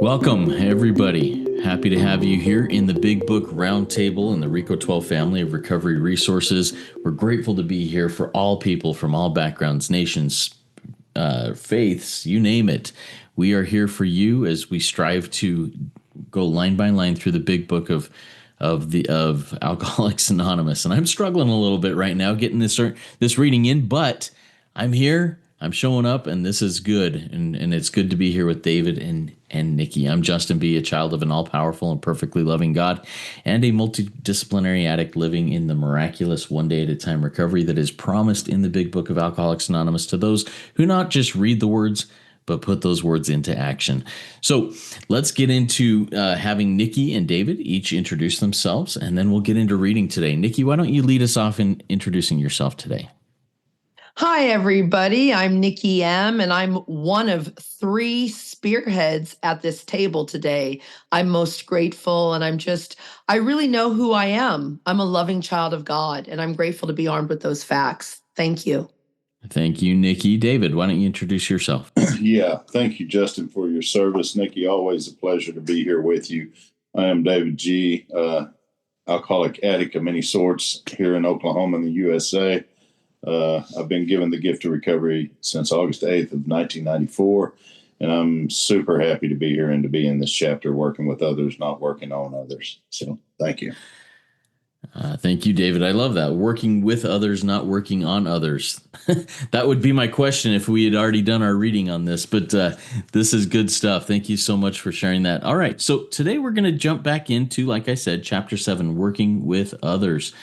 Welcome, everybody. Happy to have you here in the Big Book Roundtable in the RICO 12 family of recovery resources. We're grateful to be here for all people from all backgrounds, nations, faiths, you name it. We are here for you as we strive to go line by line through the Big Book of Alcoholics Anonymous. And I'm struggling a little bit right now getting this reading in, but I'm here. I'm showing up, and this is good, and it's good to be here with David and Nikki. I'm Justin B., a child of an all-powerful and perfectly loving God, and a multidisciplinary addict living in the miraculous one-day-at-a-time recovery that is promised in the Big Book of Alcoholics Anonymous to those who not just read the words, but put those words into action. So let's get into having Nikki and David each introduce themselves, and then we'll get into reading today. Nikki, why don't you lead us off in introducing yourself today? Hi, everybody. I'm Nikki M., and I'm one of three spearheads at this table today. I'm most grateful, and I really know who I am. I'm a loving child of God, and I'm grateful to be armed with those facts. Thank you. Thank you, Nikki. David, why don't you introduce yourself? Yeah, thank you, Justin, for your service. Nikki, always a pleasure to be here with you. I am David G., alcoholic addict of many sorts here in Oklahoma in the USA. I've been given the gift of recovery since August 8th of 1994, and I'm super happy to be here and to be in this chapter working with others, not working on others. So thank you. Thank you, David. I love that. Working with others, not working on others. That would be my question if we had already done our reading on this, but this is good stuff. Thank you so much for sharing that. All right, so today we're going to jump back into, like I said, Chapter 7, Working with Others.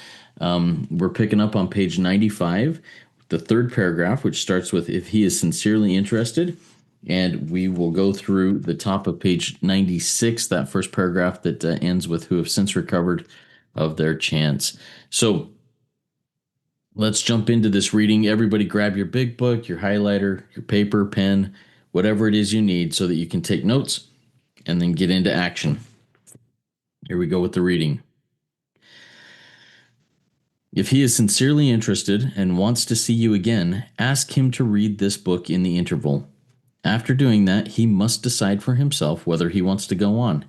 We're picking up on page 95, the third paragraph, which starts with, if he is sincerely interested. And we will go through the top of page 96, that first paragraph that ends with, who have since recovered of their chance. So let's jump into this reading. Everybody grab your big book, your highlighter, your paper, pen, whatever it is you need so that you can take notes and then get into action. Here we go with the reading. If he is sincerely interested and wants to see you again, ask him to read this book in the interval. After doing that, he must decide for himself whether he wants to go on.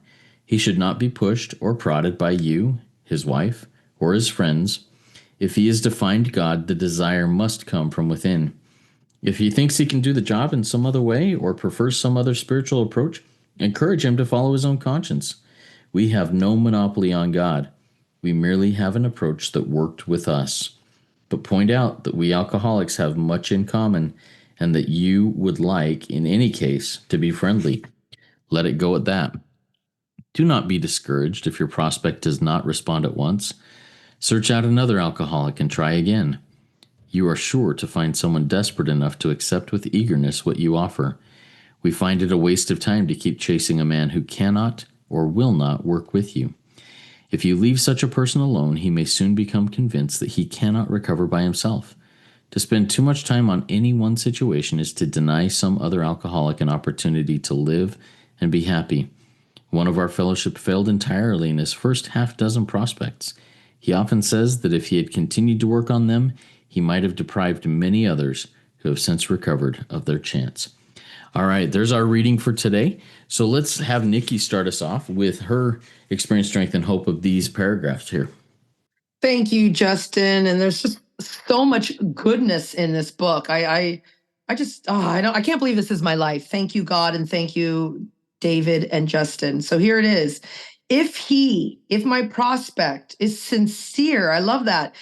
He should not be pushed or prodded by you, his wife, or his friends. If he has defined God, the desire must come from within. If he thinks he can do the job in some other way or prefers some other spiritual approach, encourage him to follow his own conscience. We have no monopoly on God. We merely have an approach that worked with us. But point out that we alcoholics have much in common and that you would like, in any case, to be friendly. Let it go at that. Do not be discouraged if your prospect does not respond at once. Search out another alcoholic and try again. You are sure to find someone desperate enough to accept with eagerness what you offer. We find it a waste of time to keep chasing a man who cannot or will not work with you. If you leave such a person alone, he may soon become convinced that he cannot recover by himself. To spend too much time on any one situation is to deny some other alcoholic an opportunity to live and be happy. One of our fellowship failed entirely in his first half dozen prospects. He often says that if he had continued to work on them, he might have deprived many others who have since recovered of their chance. All right, there's our reading for today. So let's have Nikki start us off with her experience, strength, and hope of these paragraphs here. Thank you, Justin. And there's just so much goodness in this book. I can't believe this is my life. Thank you, God, and thank you, David and Justin. So here it is. If my prospect is sincere, I love that,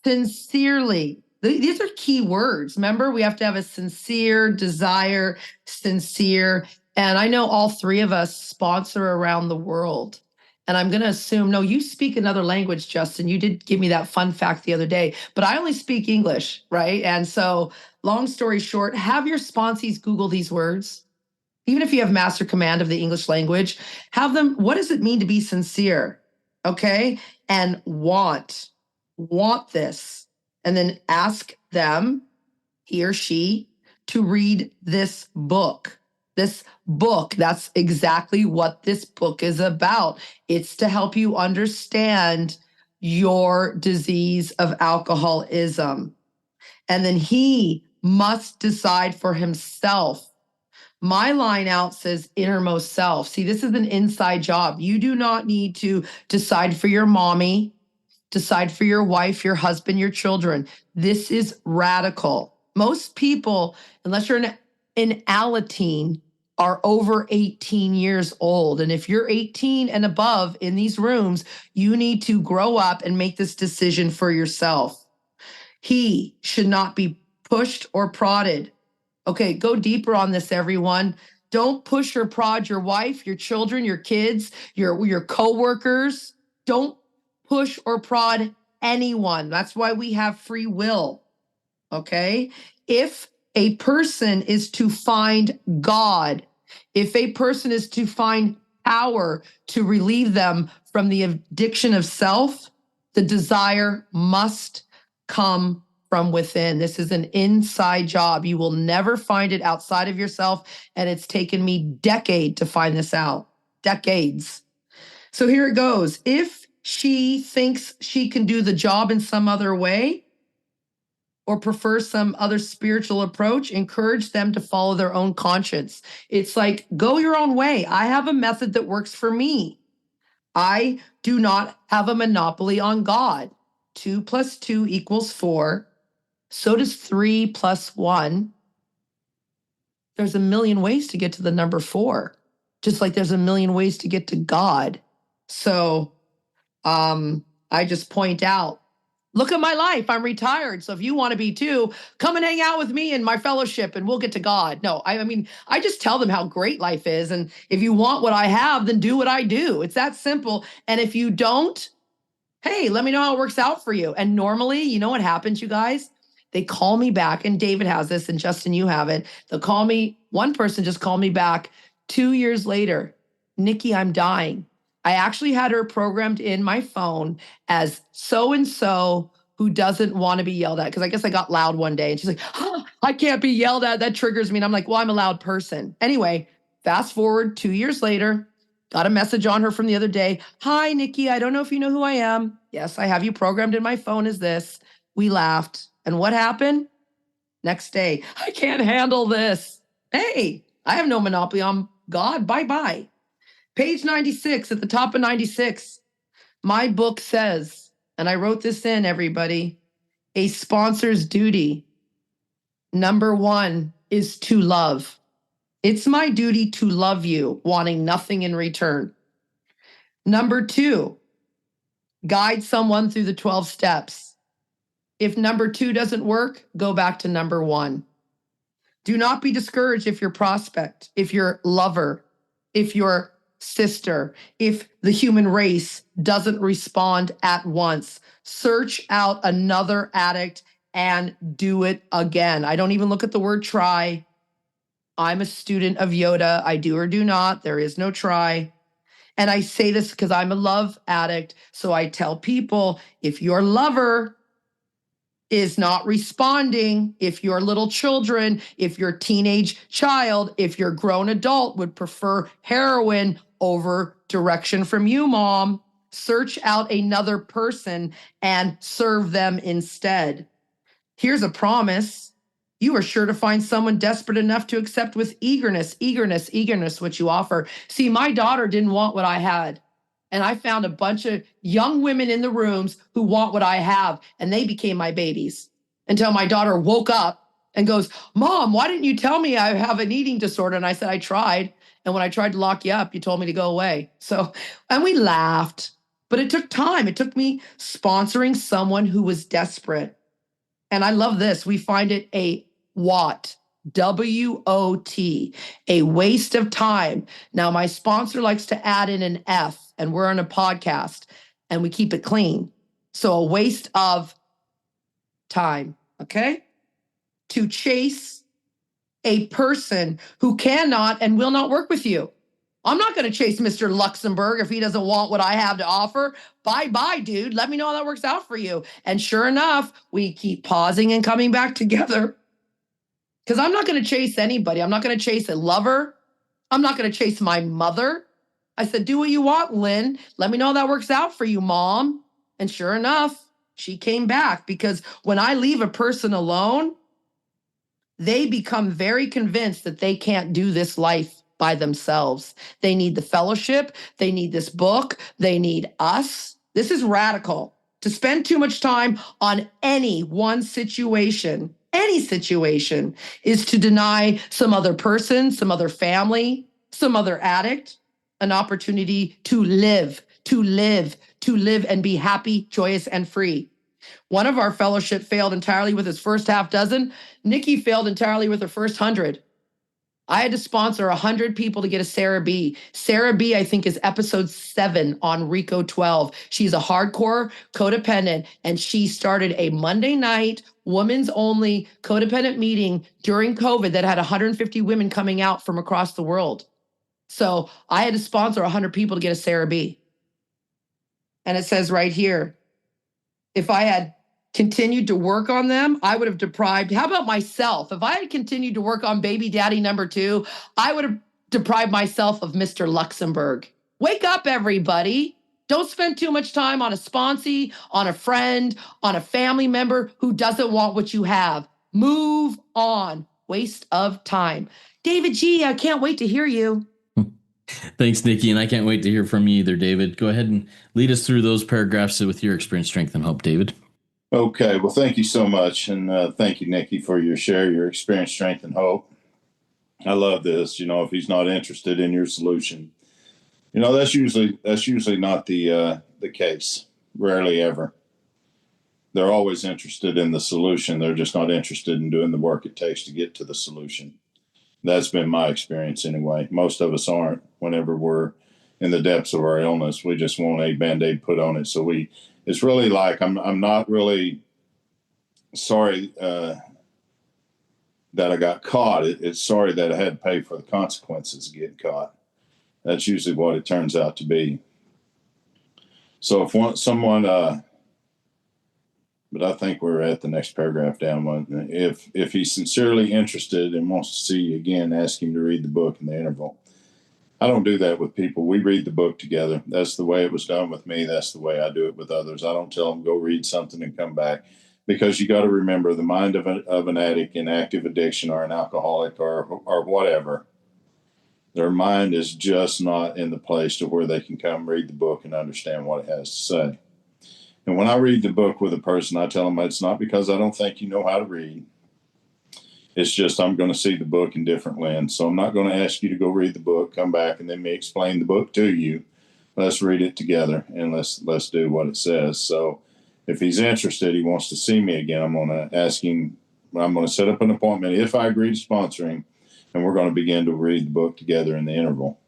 sincerely. These are key words. Remember, we have to have a sincere desire, sincere. And I know all three of us sponsor around the world. And I'm going to assume, no, you speak another language, Justin. You did give me that fun fact the other day, but I only speak English, right? And so long story short, have your sponsees Google these words. Even if you have master command of the English language, have them, what does it mean to be sincere? Okay. And want this. And then ask them, he or she, to read this book. This book, that's exactly what this book is about. It's to help you understand your disease of alcoholism. And then he must decide for himself My line out says innermost self. See, this is an inside job. You do not need to decide for your mommy, decide for your wife, your husband, your children. This is radical. Most people, unless you're an Alateen, are over 18 years old. And if you're 18 and above in these rooms, you need to grow up and make this decision for yourself. He should not be pushed or prodded. Okay, go deeper on this, everyone. Don't push or prod your wife, your children, your kids, your coworkers. Don't push or prod anyone. That's why we have free will. Okay? If a person is to find God, if a person is to find power to relieve them from the addiction of self, the desire must come from within. This is an inside job. You will never find it outside of yourself. And it's taken me decades to find this out. Decades. So here it goes. If she thinks she can do the job in some other way, or prefer some other spiritual approach, encourage them to follow their own conscience. It's like, go your own way. I have a method that works for me. I do not have a monopoly on God. 2 + 2 = 4. So does 3 + 1. There's a million ways to get to the number 4, just like there's a million ways to get to God. So I just point out, look at my life. I'm retired. So if you want to be too, come and hang out with me in my fellowship and we'll get to God. No, I mean, I just tell them how great life is. And if you want what I have, then do what I do. It's that simple. And if you don't, hey, let me know how it works out for you. And normally, you know what happens, you guys? They call me back, and David has this, and Justin, you have it. They'll call me. One person just called me back 2 years later. Nikki, I'm dying. I actually had her programmed in my phone as so-and-so who doesn't want to be yelled at. Because I guess I got loud one day and she's like, oh, I can't be yelled at. That triggers me. And I'm like, well, I'm a loud person. Anyway, fast forward 2 years later, got a message on her from the other day. Hi, Nikki. I don't know if you know who I am. Yes, I have you programmed in my phone as this. We laughed. And what happened? Next day, I can't handle this. Hey, I have no monopoly on God. Bye-bye. Page 96, at the top of 96, my book says, and I wrote this in, everybody, a sponsor's duty, number 1, is to love. It's my duty to love you, wanting nothing in return. Number 2, guide someone through the 12 steps. If number 2 doesn't work, go back to number 1. Do not be discouraged if your prospect, if your lover, if your sister, if the human race doesn't respond at once. Search out another addict and do it again. I don't even look at the word try. I'm a student of Yoda. I do or do not. There is no try. And I say this because I'm a love addict. So I tell people, if your lover is not responding, if your little children, if your teenage child, if your grown adult would prefer heroin over direction from you, mom, search out another person and serve them instead. Here's a promise. You are sure to find someone desperate enough to accept with eagerness what you offer. See, my daughter didn't want what I had. And I found a bunch of young women in the rooms who want what I have, and they became my babies until my daughter woke up and goes, Mom, why didn't you tell me I have an eating disorder? And I said, I tried. And when I tried to lock you up, you told me to go away. So, and we laughed, but it took time. It took me sponsoring someone who was desperate. And I love this. We find it a WOT. W-O-T, a waste of time. Now, my sponsor likes to add in an F, and we're on a podcast, and we keep it clean. So a waste of time, okay? To chase a person who cannot and will not work with you. I'm not going to chase Mr. Luxembourg if he doesn't want what I have to offer. Bye-bye, dude. Let me know how that works out for you. And sure enough, we keep pausing and coming back together. Because I'm not going to chase anybody. I'm not going to chase a lover. I'm not going to chase my mother. I said, do what you want, Lynn. Let me know how that works out for you, Mom. And sure enough, she came back. Because when I leave a person alone, they become very convinced that they can't do this life by themselves. They need the fellowship. They need this book. They need us. This is radical. To spend too much time on any one situation, any situation, is to deny some other person, some other family, some other addict, an opportunity to live, to live, to live and be happy, joyous, and free. One of our fellowship failed entirely with his first half dozen. Nikki failed entirely with her first 100. I had to sponsor 100 people to get a Sarah B. Sarah B, I think, is episode 7 on Rico 12. She's a hardcore codependent, and she started a Monday night women's only codependent meeting during COVID that had 150 women coming out from across the world. So I had to sponsor 100 people to get a Sarah B. And it says right here, if I had continued to work on them, I would have deprived. How about myself? If I had continued to work on baby daddy number 2, I would have deprived myself of Mr. Luxembourg. Wake up, everybody. Don't spend too much time on a sponsee, on a friend, on a family member who doesn't want what you have. Move on. Waste of time. David G., I can't wait to hear you. Thanks, Nikki, and I can't wait to hear from you either, David. Go ahead and lead us through those paragraphs with your experience, strength, and hope, David. Okay, well, thank you so much, and thank you, Nikki, for your share, your experience, strength, and hope. I love this. If he's not interested in your solution, that's usually not the case. Rarely ever. They're always interested in the solution. They're just not interested in doing the work it takes to get to the solution. That's been my experience anyway. Most of us aren't. Whenever we're in the depths of our illness, we just want a Band-Aid put on it. So it's really like, I'm not really sorry that I got caught. It's sorry that I had to pay for the consequences of getting caught. That's usually what it turns out to be. So if someone, but I think we're at the next paragraph down. If he's sincerely interested and wants to see you again, ask him to read the book in the interval. I don't do that with people. We read the book together. That's the way it was done with me. That's the way I do it with others. I don't tell them, go read something and come back, because you got to remember, the mind of an addict in active addiction, or an alcoholic, or whatever, their mind is just not in the place to where they can come read the book and understand what it has to say. And when I read the book with a person, I tell them it's not because I don't think you know how to read. It's just I'm going to see the book in different lens. So I'm not going to ask you to go read the book, come back, and then me explain the book to you. Let's read it together, and let's do what it says. So if he's interested, he wants to see me again, I'm going to ask him, I'm going to set up an appointment if I agree to sponsor him, and we're going to begin to read the book together in the interval.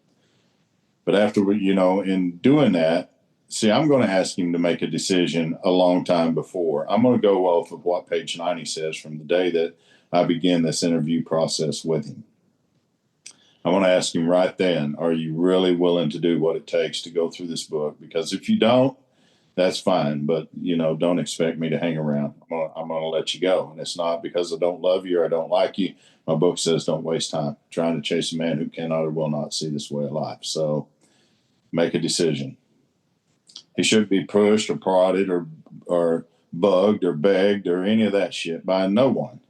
But after in doing that, see, I'm going to ask him to make a decision a long time before. I'm going to go off of what page 90 says from the day that I begin this interview process with him. I want to ask him right then, are you really willing to do what it takes to go through this book? Because if you don't, that's fine. But, don't expect me to hang around. I'm going to let you go. And it's not because I don't love you or I don't like you. My book says don't waste time trying to chase a man who cannot or will not see this way of life. So make a decision. He shouldn't be pushed or prodded or bugged or begged or any of that shit by no one.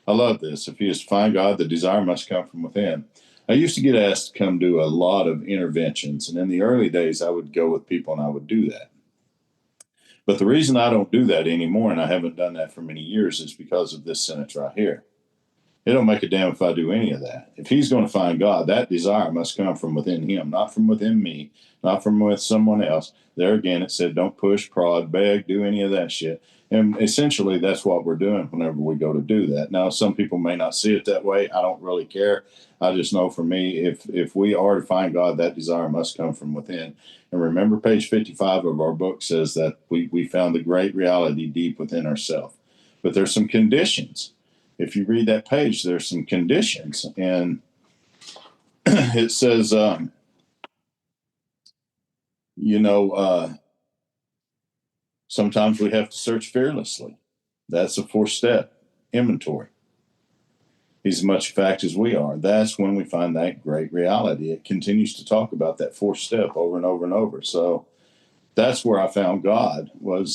I love this. If he is to find God, the desire must come from within. I used to get asked to come do a lot of interventions. And in the early days, I would go with people and I would do that. But the reason I don't do that anymore, and I haven't done that for many years, is because of this sentence right here. It don't make a damn if I do any of that. If he's going to find God, that desire must come from within him, not from within me, not from with someone else. There again, it said don't push, prod, beg, do any of that shit. And essentially, that's what we're doing whenever we go to do that. Now, some people may not see it that way. I don't really care. I just know for me, if we are to find God, that desire must come from within. And remember, page 55 of our book says that we found the great reality deep within ourselves. But there's some conditions. If you read that page, there's some conditions. And it says, sometimes we have to search fearlessly. That's a 4th step, inventory. He's as much a fact as we are. That's when we find that great reality. It continues to talk about that 4th step over and over and over. So that's where I found God was,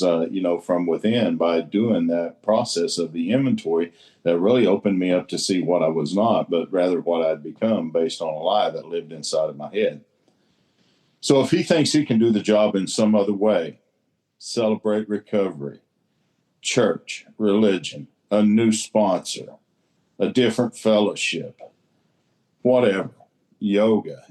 from within by doing that process of the inventory that really opened me up to see what I was not, but rather what I'd become based on a lie that lived inside of my head. So if he thinks he can do the job in some other way, celebrate recovery, church, religion, a new sponsor, a different fellowship, whatever, yoga,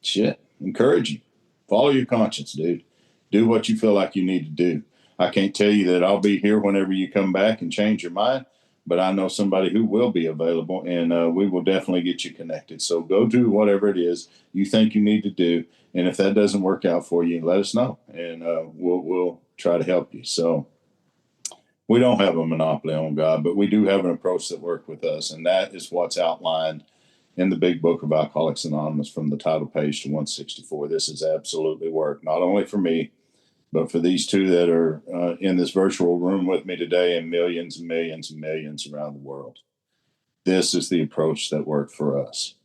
shit, encourage you. Follow your conscience, dude. Do what you feel like you need to do. I can't tell you that I'll be here whenever you come back and change your mind, but I know somebody who will be available, and we will definitely get you connected. So go do whatever it is you think you need to do, and if that doesn't work out for you, let us know, and we'll try to help you. So we don't have a monopoly on God, but we do have an approach that works with us, and that is what's outlined in the Big Book of Alcoholics Anonymous from the title page to 164. This has absolutely worked, not only for me, but for these two that are in this virtual room with me today and millions and millions and millions around the world. This is the approach that worked for us.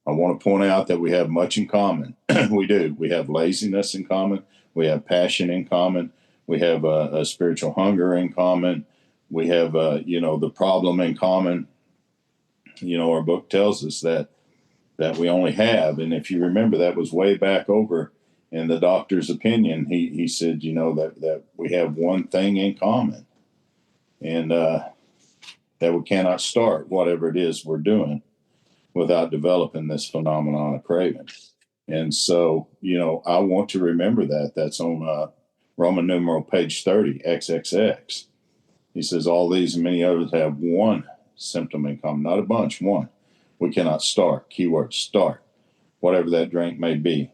I want to point out that we have much in common. We do. We have laziness in common. We have passion in common. We have a spiritual hunger in common. We have, the problem in common. Our book tells us that we only have, and if you remember, that was way back over in the doctor's opinion. He said, that we have one thing in common, and that we cannot start whatever it is we're doing without developing this phenomenon of craving. And so, I want to remember that. That's on Roman numeral page 30, XXX. He says, all these and many others have one symptom in common, not a bunch, one. We cannot start, keyword start, whatever that drink may be,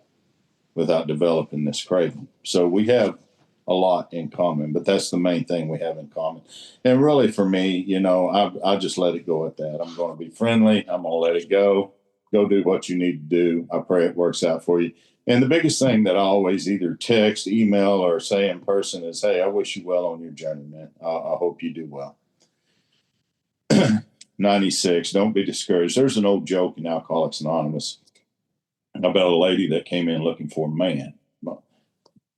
without developing this craving. So we have a lot in common, but that's the main thing we have in common. And really for me, I just let it go at that. I'm going to be friendly. I'm going to let it go. Go do what you need to do. I pray it works out for you. And the biggest thing that I always either text, email, or say in person is, hey, I wish you well on your journey, man. I hope you do well. 96, don't be discouraged. There's an old joke in Alcoholics Anonymous about a lady that came in looking for a man.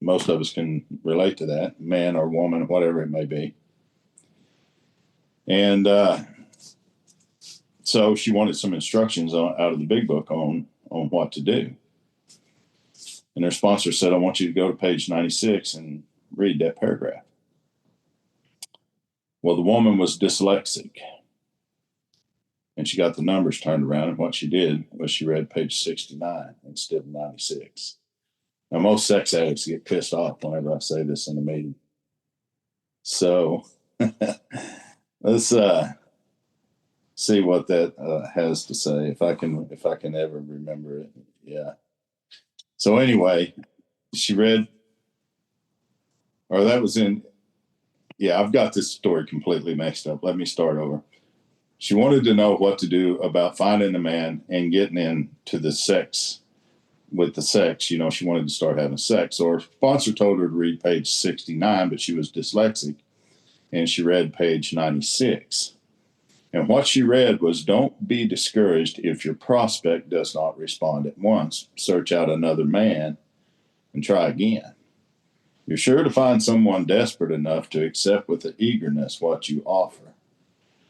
Most of us can relate to that, man or woman, whatever it may be. And so she wanted some instructions out of the Big Book on what to do. And her sponsor said, I want you to go to page 96 and read that paragraph. Well, the woman was dyslexic, and she got the numbers turned around, and what she did was she read page 69 instead of 96. Now, most sex addicts get pissed off whenever I say this in a meeting. So let's see what that has to say, if I can ever remember it. Yeah. So anyway, she read, or that was in, yeah, I've got this story completely mixed up. Let me start over. She wanted to know what to do about finding a man and getting into the sex with the sex. She wanted to start having sex. So her sponsor told her to read page 69, but she was dyslexic, and she read page 96. And what she read was, don't be discouraged if your prospect does not respond at once. Search out another man and try again. You're sure to find someone desperate enough to accept with eagerness what you offer.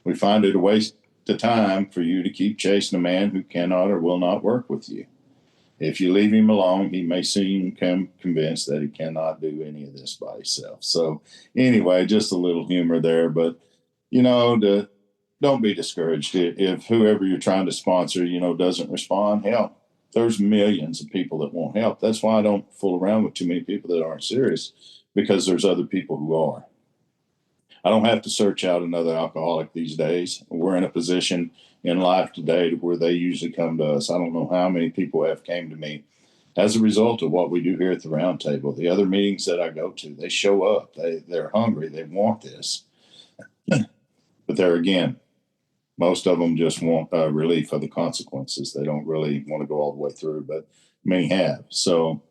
We find it a waste of time for you to keep chasing a man who cannot or will not work with you. If you leave him alone, he may soon become convinced that he cannot do any of this by himself. So anyway, just a little humor there, but don't be discouraged if whoever you're trying to sponsor, doesn't respond. Hell, there's millions of people that won't help. That's why I don't fool around with too many people that aren't serious, because there's other people who are. I don't have to search out another alcoholic these days. We're in a position in life today where they usually come to us. I don't know how many people have came to me as a result of what we do here at the Roundtable. The other meetings that I go to, they show up. They're hungry. They want this. But there again, most of them just want relief of the consequences. They don't really want to go all the way through, but many have. So,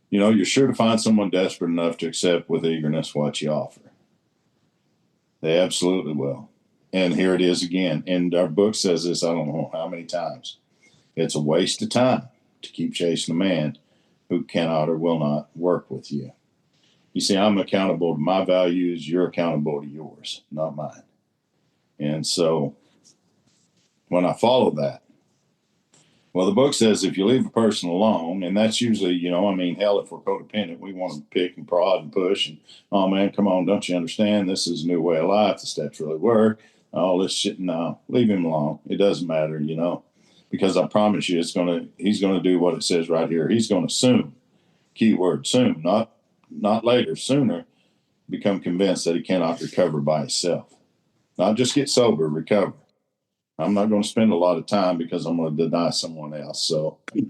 you're sure to find someone desperate enough to accept with eagerness what you offer. They absolutely will. And here it is again. And our book says this, I don't know how many times. It's a waste of time to keep chasing a man who cannot or will not work with you. You see, I'm accountable to my values. You're accountable to yours, not mine. And so when I follow that, well, the book says if you leave a person alone, and that's usually, hell, if we're codependent, we want to pick and prod and push and, oh man, come on, don't you understand? This is a new way of life. The steps really work. All this shit, no, leave him alone. It doesn't matter, because I promise you, he's going to do what it says right here. He's going to soon, keyword soon, not later, sooner, become convinced that he cannot recover by himself. Not just get sober, recover. I'm not going to spend a lot of time because I'm going to deny someone else. So I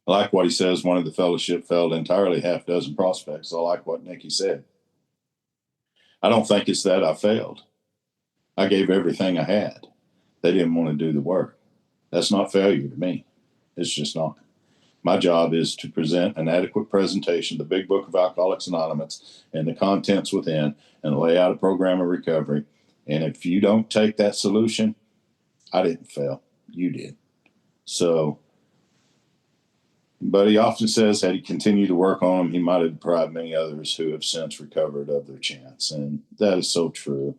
like what he says. One of the fellowship failed entirely, half dozen prospects. I like what Nikki said. I don't think it's that I failed. I gave everything I had. They didn't want to do the work. That's not failure to me. It's just not. My job is to present an adequate presentation, the Big Book of Alcoholics Anonymous, and the contents within, and lay out a program of recovery. And if you don't take that solution, I didn't fail. You did. So, but he often says, had he continued to work on them, he might have deprived many others who have since recovered of their chance. And that is so true.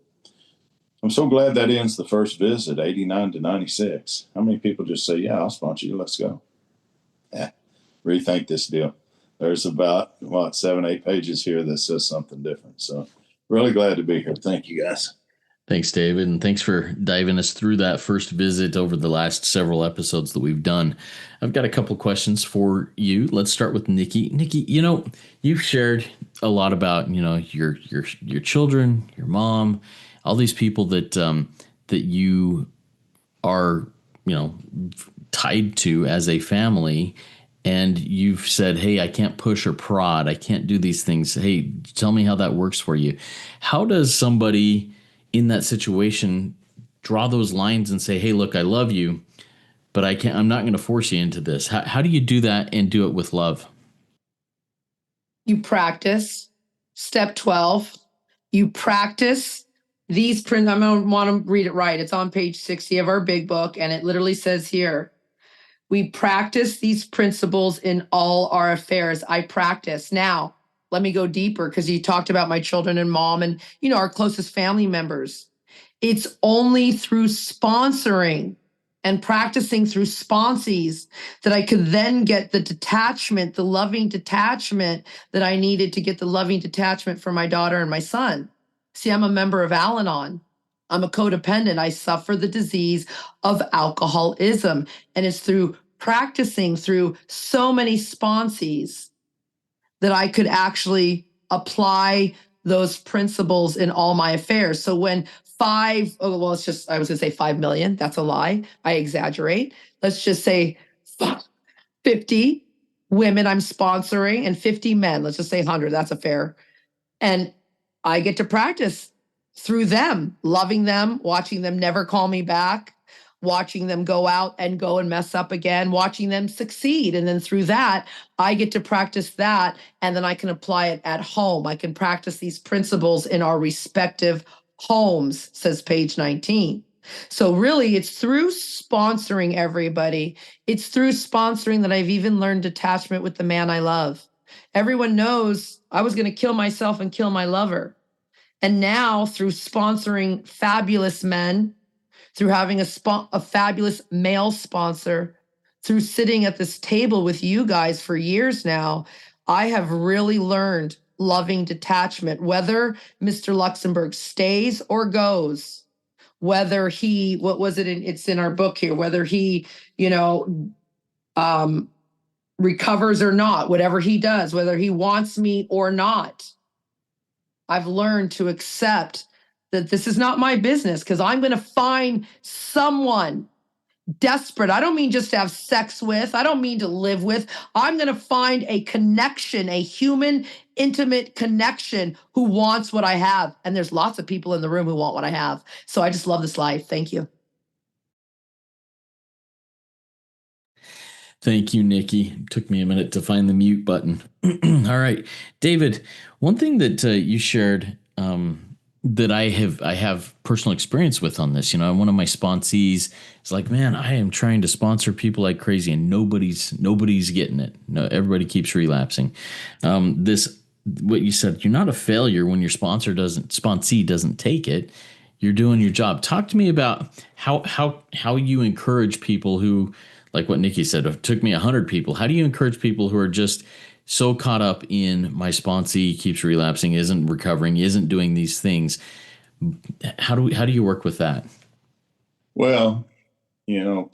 I'm so glad that ends the first visit, 89 to 96. How many people just say, yeah, I'll sponsor you. Let's go. Rethink this deal. There's about, 7, 8 pages here that says something different. So really glad to be here. Thank you, guys. Thanks, David, and thanks for diving us through that first visit over the last several episodes that we've done. I've got a couple questions for you. Let's start with Nikki. Nikki, you've shared a lot about, your children, your mom, all these people that that you are, tied to as a family. And you've said, hey, I can't push or prod. I can't do these things. Hey, tell me how that works for you. How does somebody in that situation draw those lines and say, hey, look, I love you, but I'm not going to force you into this? How do you do that and do it with love? You practice. Step 12, you practice these principles. I'm going to want to read it right. It's on page 60 of our big book. And it literally says here, we practice these principles in all our affairs. I practice. Now, let me go deeper because you talked about my children and mom and, our closest family members. It's only through sponsoring and practicing through sponsees that I could then get the detachment, the loving detachment that I needed to get the loving detachment for my daughter and my son. See, I'm a member of Al-Anon. I'm a codependent. I suffer the disease of alcoholism. And it's through practicing through so many sponsees that I could actually apply those principles in all my affairs. So when I was going to say 5 million. That's a lie. I exaggerate. Let's just say 50 women I'm sponsoring and 50 men. Let's just say 100. That's a fair. And I get to practice through them, loving them, watching them never call me back, watching them go out and go and mess up again, watching them succeed. And then through that, I get to practice that. And then I can apply it at home. I can practice these principles in our respective homes, says page 19. So really, it's through sponsoring everybody. It's through sponsoring that I've even learned detachment with the man I love. Everyone knows I was going to kill myself and kill my lover. And now through sponsoring fabulous men, through having a fabulous male sponsor, through sitting at this table with you guys for years now, I have really learned loving detachment, whether Mr. Luxembourg stays or goes, whether he, it's in our book here, whether he, recovers or not, whatever he does, whether he wants me or not. I've learned to accept that this is not my business because I'm going to find someone desperate. I don't mean just to have sex with. I don't mean to live with. I'm going to find a connection, a human, intimate connection who wants what I have. And there's lots of people in the room who want what I have. So I just love this life. Thank you. Thank you, Nikki. It took me a minute to find the mute button. All right, David, one thing that you shared that I have personal experience with on this. One of my sponsees is like, man, I am trying to sponsor people like crazy, and nobody's getting it. No, everybody keeps relapsing. This what you said, you're not a failure when your sponsee doesn't take it. You're doing your job. Talk to me about how you encourage people who, like what Nikki said, it took me 100 people. How do you encourage people who are just so caught up in my sponsee keeps relapsing, isn't recovering, isn't doing these things? How do you work with that? Well,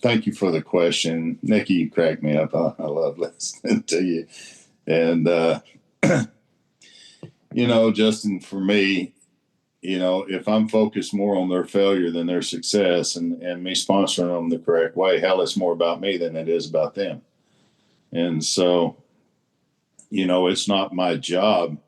thank you for the question. Nikki, you crack me up. I love listening to you. And, Justin, for me, if I'm focused more on their failure than their success and me sponsoring them the correct way, hell, it's more about me than it is about them. And so, it's not my job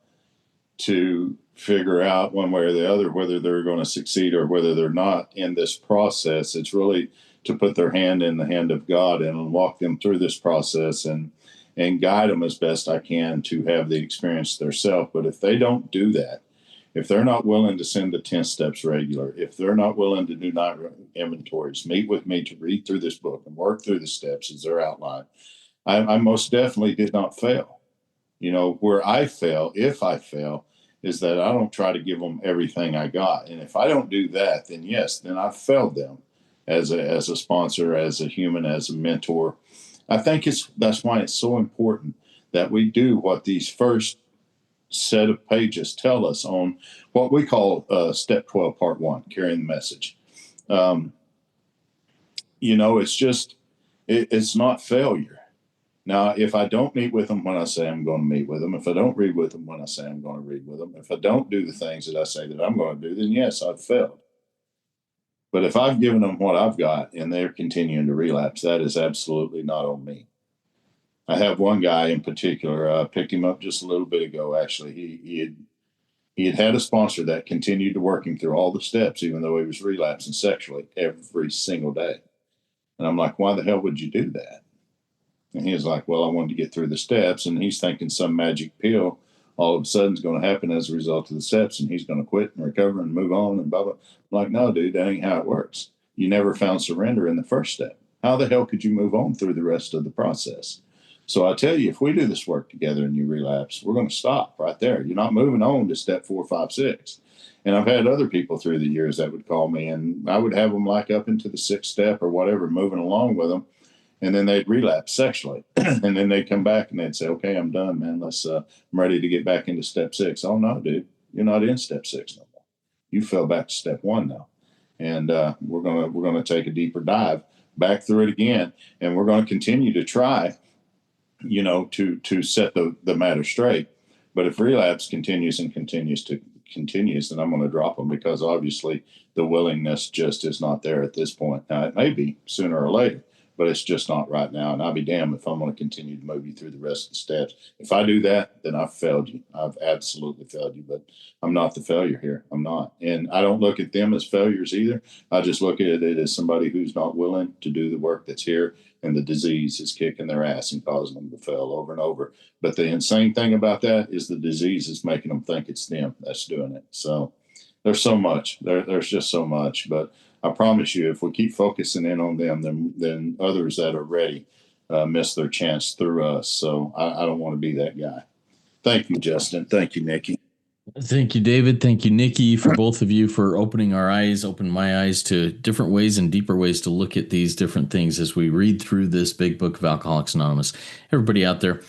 to figure out one way or the other whether they're going to succeed or whether they're not in this process. It's really to put their hand in the hand of God and walk them through this process and guide them as best I can to have the experience themselves. But if they don't do that, if they're not willing to send the 10 steps regular, if they're not willing to do night inventories, meet with me to read through this book and work through the steps as they're outlined, I most definitely did not fail. Where I fail, if I fail, is that I don't try to give them everything I got. And if I don't do that, then yes, then I've failed them as a sponsor, as a human, as a mentor. I think that's why it's so important that we do what these first set of pages tell us on what we call step 12, part 1, carrying the message. It's not failure. Now, if I don't meet with them when I say I'm going to meet with them, if I don't read with them when I say I'm going to read with them, if I don't do the things that I say that I'm going to do, then yes, I've failed. But if I've given them what I've got and they're continuing to relapse, that is absolutely not on me. I have one guy in particular, I picked him up just a little bit ago, actually. He had a sponsor that continued to work him through all the steps, even though he was relapsing sexually every single day. And I'm like, why the hell would you do that? And he was like, well, I wanted to get through the steps. And he's thinking some magic pill all of a sudden is going to happen as a result of the steps. And he's going to quit and recover and move on and blah, blah. I'm like, no, dude, that ain't how it works. You never found surrender in the first step. How the hell could you move on through the rest of the process? So I tell you, if we do this work together and you relapse, we're going to stop right there. You're not moving on to step 4, 5, 6. And I've had other people through the years that would call me and I would have them like up into the 6th step or whatever, moving along with them. And then they'd relapse sexually. And then they'd come back and they'd say, okay, I'm done, man. I'm ready to get back into step 6. Oh, no, dude, you're not in step 6 no more. You fell back to step 1 now. And we're gonna take a deeper dive back through it again. And we're going to continue to try, to set the matter straight. But if relapse continues, then I'm going to drop them because obviously the willingness just is not there at this point. Now, it may be sooner or later, but it's just not right now. And I'll be damned if I'm going to continue to move you through the rest of the steps. If I do that, then I've failed you. I've absolutely failed you, but I'm not the failure here. I'm not. And I don't look at them as failures either. I just look at it as somebody who's not willing to do the work that's here, and the disease is kicking their ass and causing them to fail over and over. But the insane thing about that is the disease is making them think it's them that's doing it. So there's so much. There's just so much. But I promise you, if we keep focusing in on them, then others that are ready miss their chance through us. So I don't want to be that guy. Thank you, Justin. Thank you, Nikki. Thank you, David. Thank you, Nikki, for both of you for opening my eyes to different ways and deeper ways to look at these different things as we read through this big book of Alcoholics Anonymous. Everybody out there,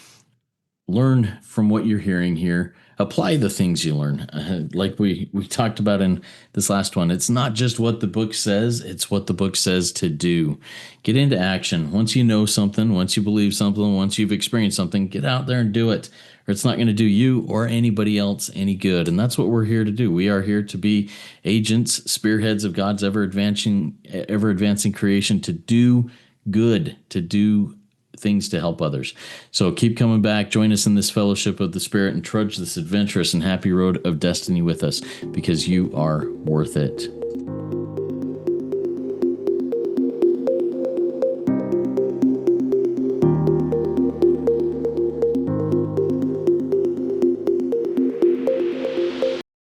learn from what you're hearing here. Apply the things you learn. Like we talked about in this last one, it's not just what the book says, it's what the book says to do. Get into action. Once you know something, once you believe something, once you've experienced something, get out there and do it, or it's not going to do you or anybody else any good. And that's what we're here to do. We are here to be agents, spearheads of God's ever-advancing creation, to do good, to do things to help others. So keep coming back. Join us in this fellowship of the Spirit and trudge this adventurous and happy road of destiny with us, because you are worth it.